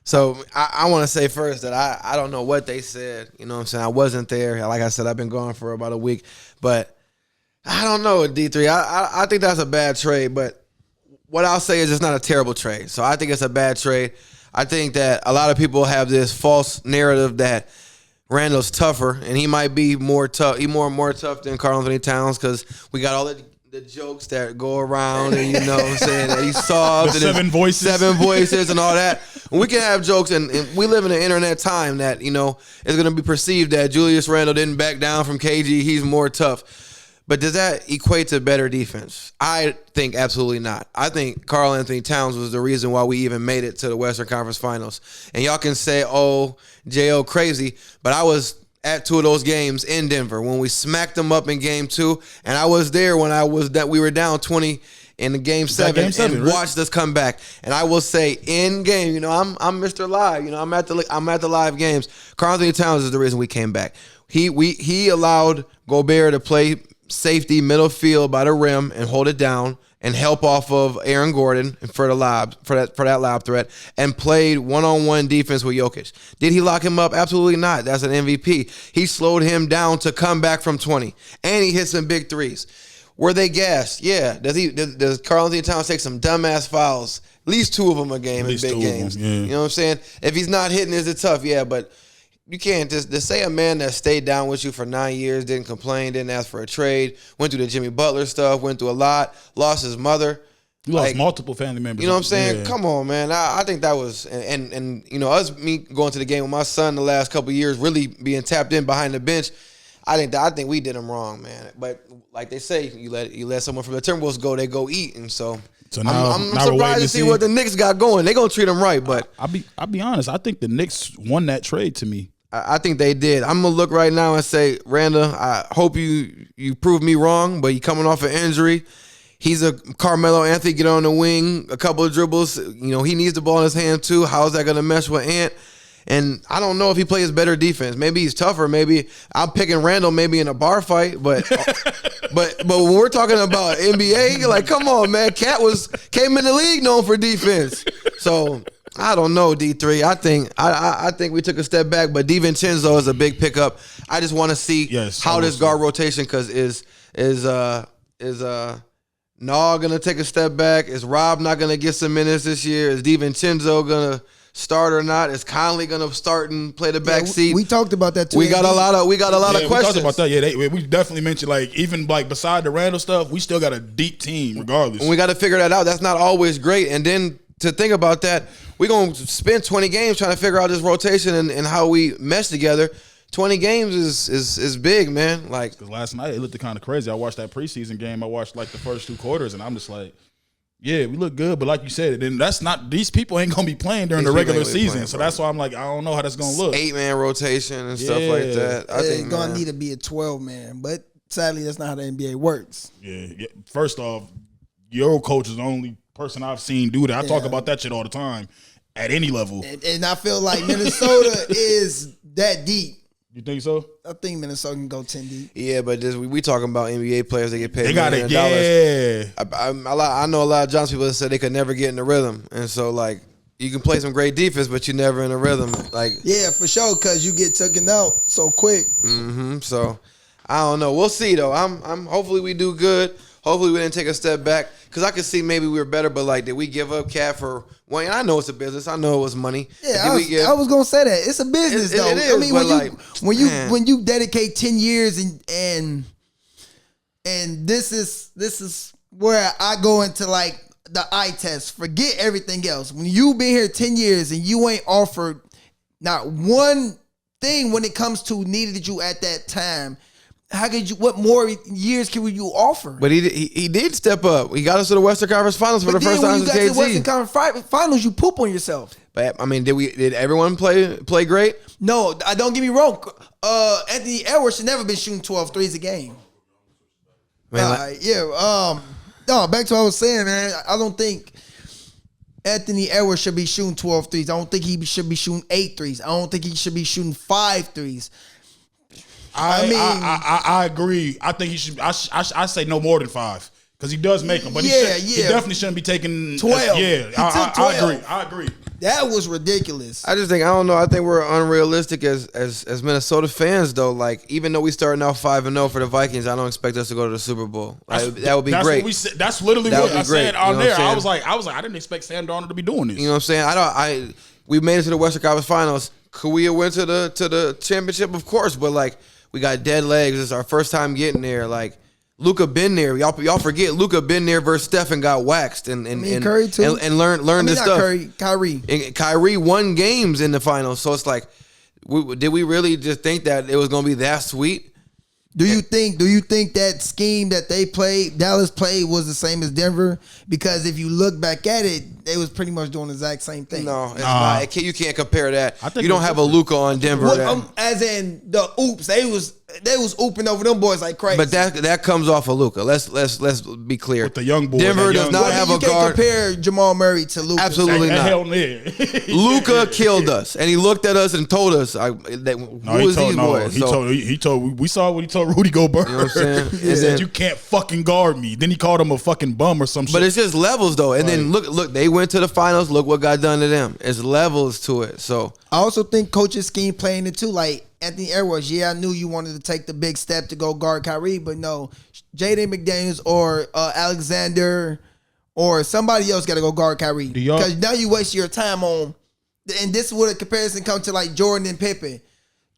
So I want to say first that I don't know what they said. You know what I'm saying? I wasn't there. Like I said, I've been gone for about a week. But I don't know, D3. I think that's a bad trade. But what I'll say is it's not a terrible trade. So I think it's a bad trade. I think that a lot of people have this false narrative that Randle's tougher, and he might be more tough. He's more tough than Karl Anthony Towns because we got all the jokes that go around, and you know what I'm saying, that he's soft. The and seven voices and all that. We can have jokes, and we live in an internet time that, you know, it's going to be perceived that Julius Randle didn't back down from KG. He's more tough. But does that equate to better defense? I think absolutely not. I think Karl Anthony Towns was the reason why we even made it to the Western Conference Finals. And y'all can say, oh, J.O. crazy, but I was at two of those games in Denver when we smacked them up in Game 2, and I was there when we were down 20 in the Game 7 and right? Watched us come back. And I will say, in game, you know, I'm Mr. Live. You know, I'm at the live games. Karl Anthony Towns is the reason we came back. He allowed Gobert to play safety middle field by the rim and hold it down and help off of Aaron Gordon for the lob for that lob threat, and played one-on-one defense with Jokic. Did he lock him up? Absolutely not. That's an MVP. He slowed him down to come back from 20, and he hit some big threes. Were they gassed? Yeah. Does Karl Anthony Towns take some dumbass fouls? At least two of them a game in big games. Yeah. You know what I'm saying? If he's not hitting, is it tough? Yeah, but you can't just say a man that stayed down with you for 9 years, didn't complain, didn't ask for a trade, went through the Jimmy Butler stuff, went through a lot, lost his mother. You lost multiple family members. You know what I'm saying? Yeah. Come on, man. I think that was and you know, me going to the game with my son the last couple of years, really being tapped in behind the bench. I think we did him wrong, man. But like they say, you let someone from the Timberwolves go, they go eat, and so now, I'm surprised to see what the Knicks got going. They gonna treat him right, but I'll be honest. I think the Knicks won that trade to me. I think they did. I'm gonna look right now and say, Randle, I hope you prove me wrong, but you coming off an injury. He's a Carmelo Anthony, get on the wing, a couple of dribbles. You know, he needs the ball in his hand too. How's that gonna mesh with Ant? And I don't know if he plays better defense. Maybe he's tougher. Maybe I'm picking Randle maybe in a bar fight, but but when we're talking about NBA, like, come on, man. Cat came in the league known for defense. So I don't know, D3. I think we took a step back, but DiVincenzo is a big pickup. I just want to see how this guard rotation, because is Naw gonna take a step back? Is Rob not gonna get some minutes this year? Is DiVincenzo gonna start or not? Is Conley gonna start and play the back seat? We talked about that too. We got a lot of questions. We talked about that. Yeah, we definitely mentioned, like, even like beside the Randle stuff, we still got a deep team regardless. And we got to figure that out. That's not always great. And then to think about that, we're gonna spend 20 games trying to figure out this rotation and how we mesh together. 20 games is big, man. Like, because last night it looked kind of crazy. I watched that preseason game. I watched like the first 2 quarters, and I'm just like, yeah, we look good, but like you said, then that's not, these people ain't gonna be playing during the regular season. So that's why I'm like, I don't know how that's gonna look. 8-man rotation and stuff like that. I think it's gonna need to be a 12-man, but sadly, that's not how the NBA works. Yeah. First off, your coach is the only person I've seen do that. I talk about that shit all the time at any level. And I feel like Minnesota is that deep. You think so? I think Minnesota can go 10 deep. Yeah, but we talking about NBA players that get paid. They got it. I know a lot of Johnson people that said they could never get in the rhythm, and so like you can play some great defense, but you're never in a rhythm. Like, yeah, for sure, because you get taken out so quick. So I don't know. We'll see though. I'm hopefully we do good. Hopefully we didn't take a step back, because I could see maybe we were better, but like, did we give up Cat for one? I know it's a business. I know it was money. Yeah, I was gonna say that it's a business though. It is, I mean, when you dedicate 10 years and this is where I go into like the eye test. Forget everything else. When you've been here 10 years and you ain't offered not one thing when it comes to needed you at that time. How could you? What more years can you offer? But he did step up. He got us to the Western Conference Finals for the first time since KG. When you got to the Western Conference Finals, you poop on yourself. But I mean, did everyone play great? No, don't get me wrong. Anthony Edwards should never been shooting 12 threes a game. Man, no, back to what I was saying, man. I don't think Anthony Edwards should be shooting 12 threes. I don't think he should be shooting 8 threes. I don't think he should be shooting 5 threes. I agree. I think he should. I say no more than 5. Because he does make them, but he definitely shouldn't be taking 12. I agree. That was ridiculous. I just think, I don't know. I think we're unrealistic as Minnesota fans, though. Like, even though we starting out 5-0 for the Vikings, I don't expect us to go to the Super Bowl. Like, that would be great. That's literally what I said on there. I was like, I didn't expect Sam Darnold to be doing this. You know what I'm saying? We made it to the Western Conference Finals. Could we have went to the championship? Of course, but like, we got dead legs. It's our first time getting there. Like, Luka been there. Y'all forget Luka been there versus Steph and got waxed and Curry too. and learned this stuff. Kyrie. And Kyrie won games in the finals, so it's like, did we really just think that it was gonna be that sweet? Do you think that scheme that Dallas played, was the same as Denver? Because if you look back at it, they was pretty much doing the exact same thing. No, it's not. You can't compare that. You don't have a Luka on Denver. As in the oops, they was ooping over them boys like crazy. But that comes off of Luka. Let's be clear. With the young boy, Denver does not have a guard. You can't compare Jamal Murray to Luka. Absolutely not. Hell no. Luka killed us, and he looked at us and told us, "Who is these boys?" We saw what he told Rudy Gobert. You know what I'm saying? He said, "You can't fucking guard me." Then he called him a fucking bum or some shit. But it's just levels, though. And then look, they went to the finals. Look what got done to them. It's levels to it. So I also think coach's scheme playing it too. Like Anthony Edwards, I knew you wanted to take the big step to go guard Kyrie, but no, Jaden McDaniels or Alexander or somebody else got to go guard Kyrie, because now you waste your time on. And this is where the comparison comes to like Jordan and Pippen.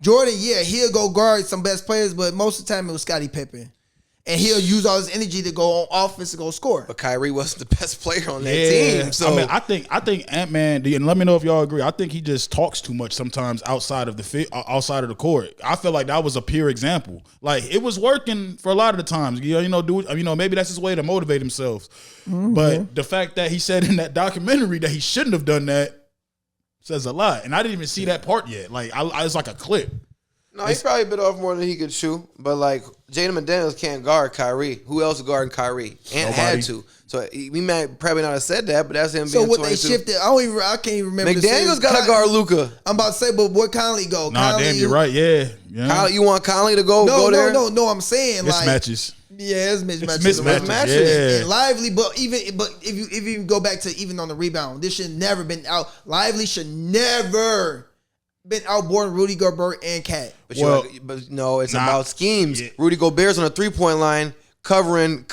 Jordan, he'll go guard some best players, but most of the time it was Scottie Pippen. And he'll use all his energy to go on offense to go score. But Kyrie wasn't the best player on that team. So I mean, I think Ant-Man, and let me know if y'all agree, I think he just talks too much sometimes outside of the court. I feel like that was a pure example. Like, it was working for a lot of the times. Maybe that's his way to motivate himself. Mm-hmm. But the fact that he said in that documentary that he shouldn't have done that says a lot. And I didn't even see that part yet. Like, it's like a clip. No, he probably bit off more than he could chew. But like, Jaden McDaniels can't guard Kyrie. Who else is guarding Kyrie? And had to. So he might probably not have said that, but that's him. So being what 22. they shifted? I can't even remember. McDaniels got to guard Luka. I'm about to say, but where Conley go? Nah, Conley, damn, you're right. Yeah. Conley, you want Conley to go there? No. I'm saying mismatches. It's mismatches. And Lively, but if you go back to even on the rebound, this should never been out. Lively should never been outboarding Rudy Gobert and Cat. But no, it's about schemes. Yeah. Rudy Gobert's on a 3-point line, covering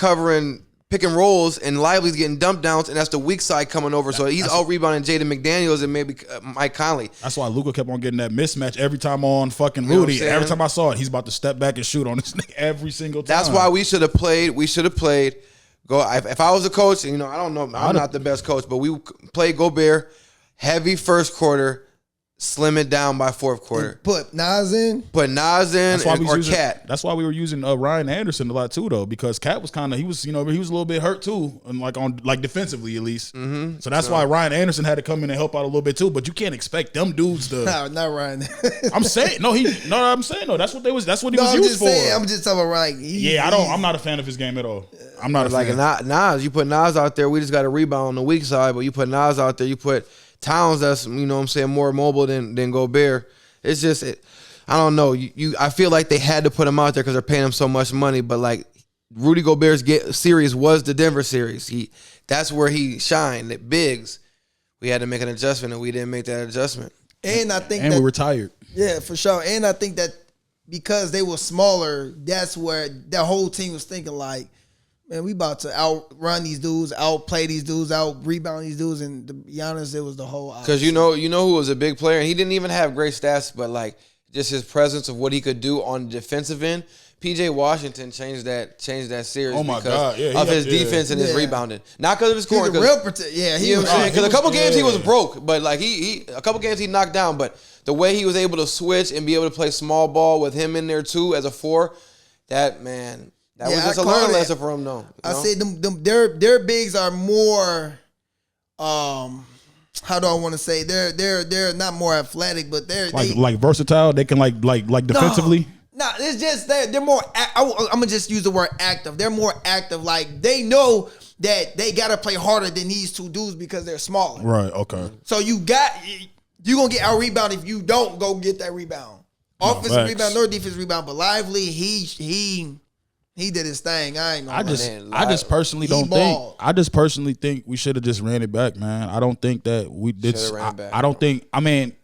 pick and rolls, and Lively's getting dumped downs, and that's the weak side coming over. So he's out rebounding Jaden McDaniels and maybe Mike Conley. That's why Luka kept on getting that mismatch every time on fucking Rudy. You know every time I saw it, he's about to step back and shoot on this nigga every single time. That's why we should have played. If I was a coach, I don't know, I'm not the best coach, but we played Gobert heavy first quarter. Slim it down by fourth quarter. And put Nas in or Cat. That's why we were using Ryan Anderson a lot too, though, because Cat was he was a little bit hurt too, and like defensively at least. Mm-hmm. So that's why Ryan Anderson had to come in and help out a little bit too. But you can't expect them dudes to. No, not Ryan. I'm saying that's what he was used for. I'm just talking about Ryan. I'm not a fan of his game at all. I'm not a fan. Nas, you put Nas out there, we just got a rebound on the weak side, but you put Nas out there, you put Towns that's more mobile than Gobert. It's just I don't know. I feel like they had to put him out there because they're paying him so much money. But like Rudy Gobert's series was the Denver series. That's where he shined at bigs. We had to make an adjustment, and we didn't make that adjustment. And I think we retired. Yeah, for sure. And I think that because they were smaller, that's where the whole team was thinking like, man, we about to outrun these dudes, outplay these dudes, out-rebound these dudes, and to be honest, it was the whole opposite. Because you know who was a big player, and he didn't even have great stats, but like just his presence of what he could do on the defensive end. P.J. Washington changed that series because of his defense and his rebounding, not because of his scoring. He's a real protector. Yeah, because a couple games he was broke, but like a couple games he knocked down, but the way he was able to switch and be able to play small ball with him in there too as a 4, that man. That was just a learning lesson for him, though. I say their bigs are more. How do I want to say? They're not more athletic, but they're versatile. They can like defensively. No, it's just they're more. I'm gonna just use the word active. They're more active. Like they know that they gotta play harder than these two dudes because they're smaller. Right. Okay. So you gonna get out rebound if you don't go get that rebound. Offensive rebound nor defensive rebound, but Lively He did his thing. I ain't gonna I just personally don't think. I just personally think we should have just ran it back, man. I don't think that we did. I don't think. I mean,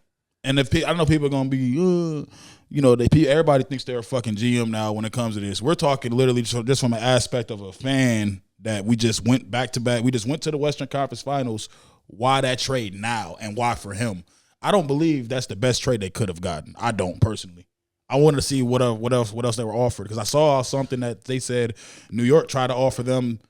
and if I know people are gonna be, you know, everybody thinks they're a fucking GM now when it comes to this. We're talking literally just from an aspect of a fan that we just went back to back. We just went to the Western Conference Finals. Why that trade now and why for him? I don't believe that's the best trade they could have gotten. I don't personally. I wanted to see what else they were offered because I saw something that they said New York tried to offer them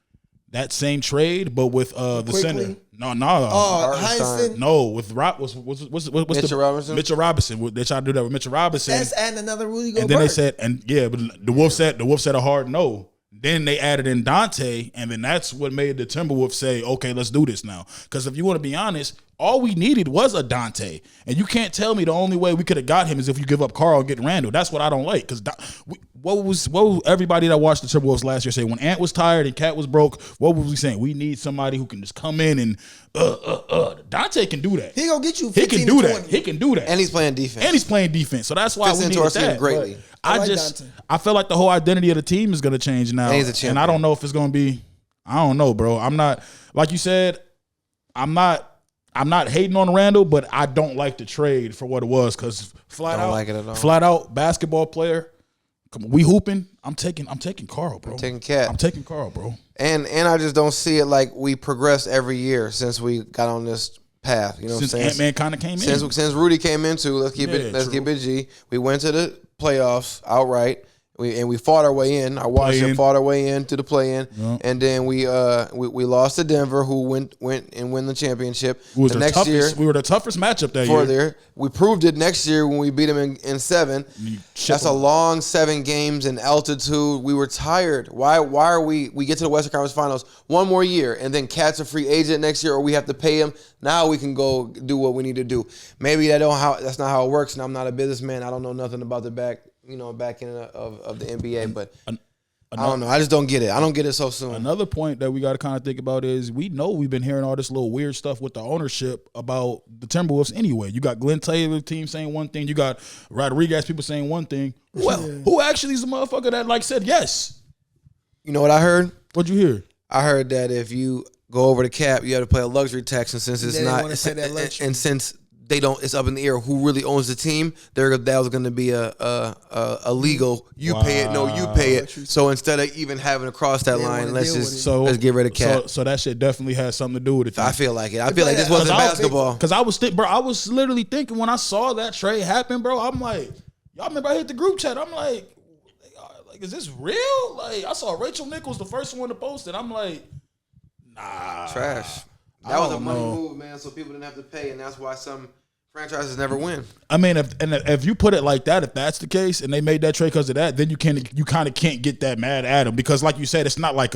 that same trade, but with the center. No. Heinsohn? No, with what's Mitchell Robinson. Mitchell Robinson. They tried to do that with Mitchell Robinson. That's adding another Rudy Gobert. And then they said, but the Wolf said a hard no. Then they added in Dante, and then that's what made the Timberwolves say, okay, let's do this now. Because if you want to be honest, all we needed was a Dante. And you can't tell me the only way we could have got him is if you give up Karl and get Randle. That's what I don't like. Because what was everybody that watched the Timberwolves last year say? When Ant was tired and Cat was broke, what was we saying? We need somebody who can just come in and Dante can do that. He gonna get you 15 He can do 20. that. He can do that. And he's playing defense. So that's why we needed that. Greatly. I feel like the whole identity of the team is going to change now. And I don't know if it's going to be, I don't know, bro. I'm not, like you said, I'm not hating on Randle, but I don't like the trade for what it was because flat out basketball player. Come on, we hooping. I'm taking Karl, bro. I'm taking Cat. I'm taking Karl, bro. And I just don't see it like we progress every year since we got on this path. You know, since Ant-Man kind of came in. Since Rudy came into, let's keep it G. We went to the playoffs outright. We fought our way in. Our Washington fought our way into the play-in, and then we lost to Denver, who went and win the championship. We were the toughest matchup that year. We proved it next year when we beat them in 7. That's a long 7 games in altitude. We were tired. Why are we get to the Western Conference Finals one more year, and then Cat's a free agent next year, or we have to pay him. Now we can go do what we need to do. Maybe that's not how it works, and I'm not a businessman. I don't know nothing about the back end of the NBA, but I don't know. I just don't get it. I don't get it so soon. Another point that we got to kind of think about is we know we've been hearing all this little weird stuff with the ownership about the Timberwolves anyway. You got Glenn Taylor team saying one thing. You got Rodriguez people saying one thing. Well, who actually is the motherfucker that said yes? You know what I heard? What'd you hear? I heard that if you go over the cap, you have to pay a luxury tax, and since it's not, and since they don't, it's up in the air who really owns the team. That was going to be a legal. You pay it, no, you pay it. So instead of even having to cross that line, let's get rid of cap. So that shit definitely has something to do with it. I feel like it. I feel like this wasn't basketball. Because I was literally thinking when I saw that trade happen, bro. I'm like, y'all remember I hit the group chat. I'm like, is this real? Like, I saw Rachel Nichols the first one to post it. I'm like, nah, trash. That was a money move, man, so people didn't have to pay, and that's why some franchises never win. I mean, if you put it like that, if that's the case, and they made that trade because of that, then you kind of can't get that mad at them because, like you said, it's not like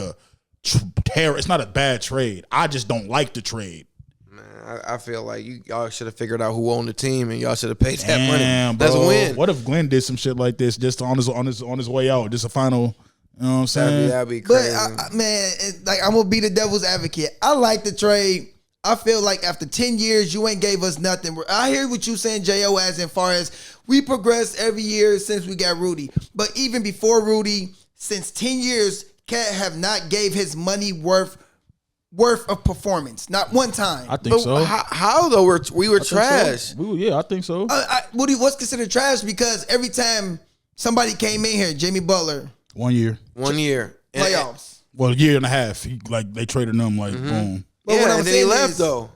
it's not a bad trade. I just don't like the trade. Man, I feel like y'all should have figured out who owned the team, and y'all should have paid that money. Bro. Let's win. What if Glenn did some shit like this just on his way out, just a final? You know what I'm saying? That'd be crazy. But I'm gonna be the devil's advocate. I like the trade. I feel like after 10 years, you ain't gave us nothing. I hear what you saying, J.O., as far as we progressed every year since we got Rudy. But even before Rudy, since 10 years, Cat have not gave his money worth of performance. Not one time. I think so. How though? We were trash. So. I think so. What's considered trash? Because every time somebody came in here, Jimmy Butler. 1 year. Playoffs. Well, a year and a half. They traded him boom. But what I'm and then saying he left is, though.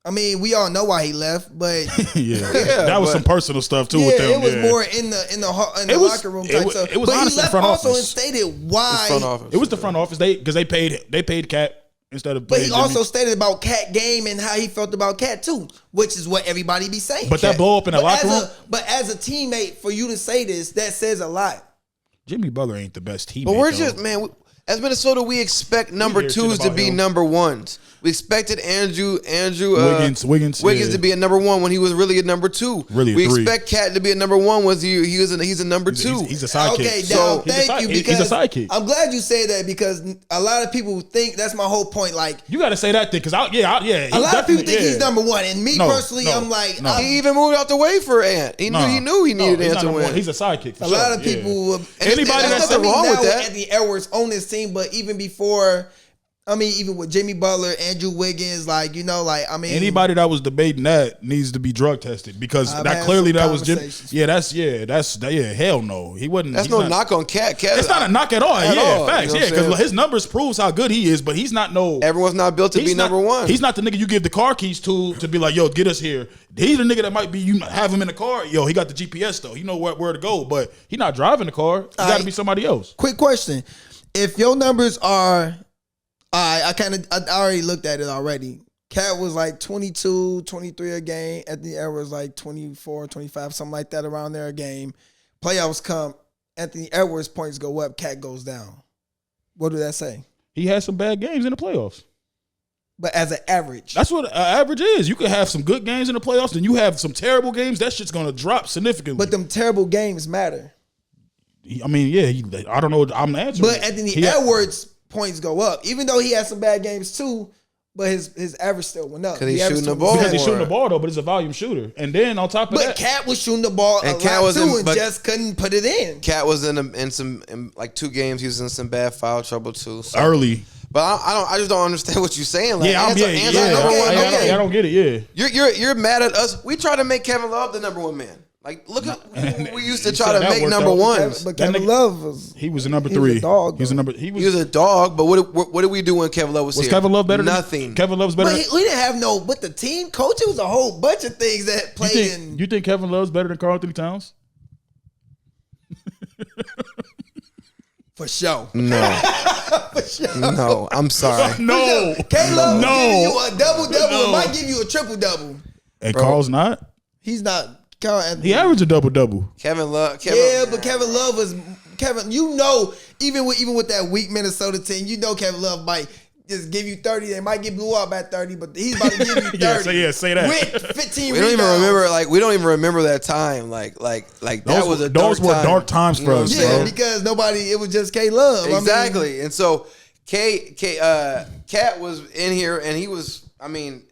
I mean, we all know why he left, but that was some personal stuff too with them. It was more in the locker room type stuff. It was but honestly he left front also office. and stated why. It was the front office. Because they paid Cat instead of. But he also stated about Cat game and how he felt about Cat too, which is what everybody be saying. But that blow up in the locker room. But as a teammate, for you to say this, that says a lot. Jimmy Butler ain't the best teammate. But we're just as Minnesota, we expect number 2s to be number 1s. We expected Andrew Wiggins to be a number 1 when he was really a number 2. Really a we 3. expect Cat to be a number 1 when he's a number 2. He's a sidekick. Okay, now thank you because he's a sidekick. I'm glad you say that because a lot of people think that's my whole point. Like you got to say that thing because a lot of people think he's number 1, and me personally, I'm like he even moved out the way for Ant. He knew he needed Ant to win. He's a sidekick. A lot of people. Anybody that's nothing wrong with that. Anthony Edwards on this team, but even before. I mean, even with Jimmy Butler, Andrew Wiggins, anybody that was debating that needs to be drug tested because that clearly that was Jimmy. Hell no, he wasn't. That's no knock on Cat. It's not a knock at all. Facts. You know because his numbers proves how good he is, but he's not Everyone's not built to be number 1. He's not the nigga you give the car keys to be like, yo, get us here. He's the nigga that might be you have him in the car. Yo, he got the GPS though. He know where to go, but he's not driving the car. It got to be somebody else. Quick question: if your numbers are I already looked at it already. Cat was like 22, 23 a game. Anthony Edwards like 24, 25, something like that around there a game. Playoffs come. Anthony Edwards points go up. Cat goes down. What do that say? He had some bad games in the playoffs. But as an average. That's what average is. You could have some good games in the playoffs, and you have some terrible games. That shit's going to drop significantly. But them terrible games matter. I mean, I don't know. I'm answering. But Anthony Edwards points go up, even though he had some bad games too. But his average still went up. Because he's shooting the ball. Because he's shooting the ball though, but he's a volume shooter. And then on top of that, Cat was shooting the ball and Cat was too, and just couldn't put it in. Cat was in like 2 games. He was in some bad foul trouble too. So. Early. But I just don't understand what you're saying. Like, I don't get it. Yeah, you're mad at us. We try to make Kevin Love the number 1 man. Like, look at who we used to try to make number 1s. But Kevin Love was a number 3. He was a dog. He was a dog. But what did we do when Kevin Love was here? Was Kevin Love better? Nothing. Kevin Love's better. But we didn't have but the team coach. It was a whole bunch of things that played. You think Kevin Love's better than Karl Anthony Towns? For sure. No. For sure. No, I'm sorry. No. K-Love will give you a double-double. It might give you a triple-double. And Karl's not? He's not. Karl Anthony. He averaged a double-double. Kevin Love. But Kevin Love was even with that weak Minnesota team, Kevin Love might just give you 30. They might get blew up at 30, but he's about to give you 30. Say that. With 15 we don't even remember. We don't even remember that time. That was a dark time. Those were dark times for us. Yeah, bro. because it was just K Love. Exactly, and so Cat was in here, and he was. I mean,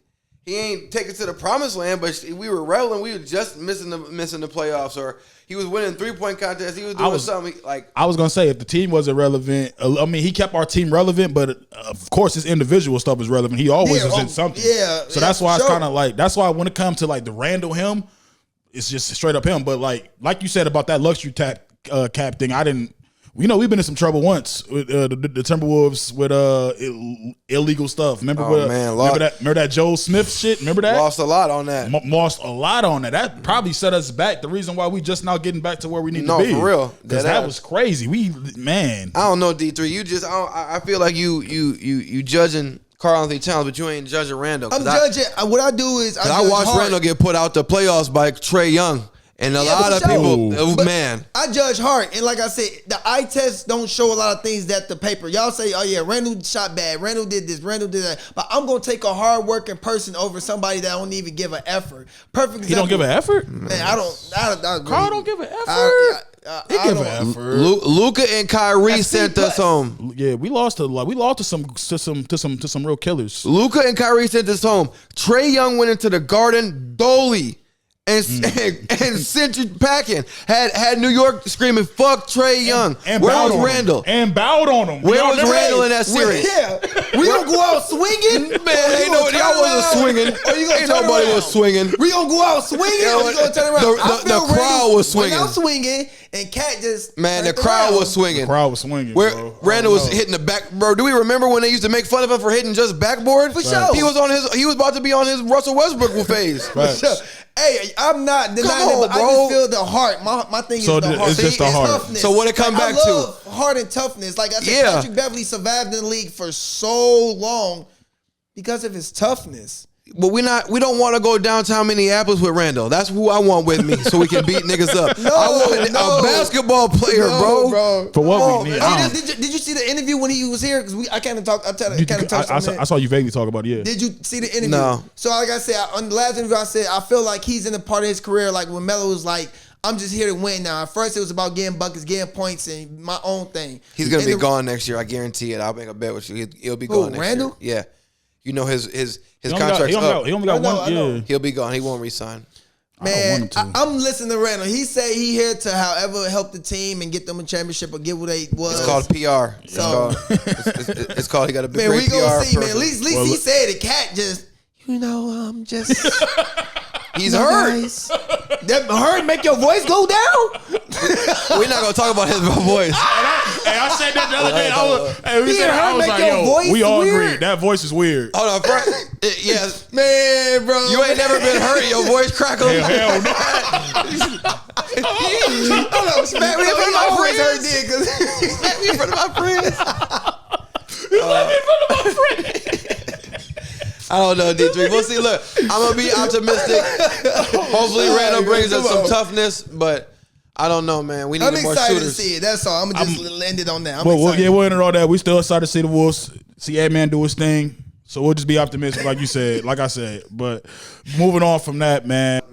he ain't taken to the promised land, but we were relevant. We were just missing the playoffs, or he was winning 3-point contests. He was doing something like. I was gonna say if the team wasn't relevant, I mean he kept our team relevant, but of course his individual stuff is relevant. He always was in something. Yeah. So that's why it's kind of like that's why when it comes to like the Randle him, it's just straight up him. But like you said about that luxury cap thing, I didn't. We've been in some trouble once with the Timberwolves with illegal stuff. Remember that Joe Smith shit? Remember that? Lost a lot on that. Lost a lot on that. That probably set us back. The reason why we just now getting back to where we need to be. No, for real. Because that was crazy. I don't know, D3. I feel like you judging Karl Anthony Towns, but you ain't judging Randle. I'm judging. What I do is I watched Randle get put out the playoffs by Trae Young. And a lot of people, man. I judge hard. And like I said, the eye test don't show a lot of things that the paper. Y'all say, oh yeah, Randle shot bad. Randle did this. Randle did that. But I'm going to take a hard-working person over somebody that don't even give an effort. Perfect example. He don't give an effort? Man, I don't. Karl don't give an effort? He give an effort. Luka and Kyrie sent us home. Yeah, we lost to some real killers. Luka and Kyrie sent us home. Trae Young went into the Garden dolly. And sent you packing. Had New York screaming, fuck Trae Young. And where was Randle? And bowed on him. Where was Randle in that series? We gonna go out swinging? Man, ain't wasn't swinging. Ain't nobody was swinging. We gonna go out swinging or we gonna turn around? The crowd was swinging. I'm swinging and Cat just the crowd was swinging. The crowd was swinging, Where bro. Randle was hitting the back. Bro, do we remember when they used to make fun of him for hitting just backboard? For sure. He was about to be on his Russell Westbrook phase. For sure. Hey, I'm not denying it, but I just feel the heart. My thing is the heart. It's just the heart. Toughness. So what it come back to? I love heart and toughness. Like I said, Patrick Beverly survived in the league for so long because of his toughness. But we don't want to go downtown Minneapolis with Randle. That's who I want with me, so we can beat niggas up. I want a basketball player, bro. For what we need. Did you see the interview when he was here? Because I kind of talked. I saw you vaguely talk about it. Yeah. Did you see the interview? No. So like I said on the last interview, I said I feel like he's in a part of his career like when Melo was like, I'm just here to win now. At first, it was about getting buckets, getting points, and my own thing. He's gonna be gone next year. I guarantee it. I'll make a bet with you. He'll be gone next Randle? year. Yeah. You know his contract's up. He only got one. Yeah. He'll be gone. He won't resign. Man, I'm listening to Randle. He said he here to however help the team and get them a championship or get what they was. It's called PR. It's called. He got a big man. We gonna PR see, person. man. At least he said it. Cat just, just. He's hurt. Guys. That hurt make your voice go down? We're not gonna talk about his voice. Hey, I said that the other day. I was like, yo, we all agree. That voice is weird. Hold on, bro. Yeah, man, bro. You ain't never been hurt. Your voice crackling. Hell no. Hold on, smack me in front of my friends. Hurt did because smack me in front of my friends. Smack me in front of my friends. I don't know, D3. We'll see. Look, I'm gonna be optimistic. Hopefully, Randle brings us some toughness, but I don't know, man. We need more shooters. I'm excited to see it. That's all. I'm gonna just end it on that. We'll end it on that. We still excited to see the Wolves, see Ant-Man do his thing. So we'll just be optimistic, like you said, like I said. But moving on from that, man.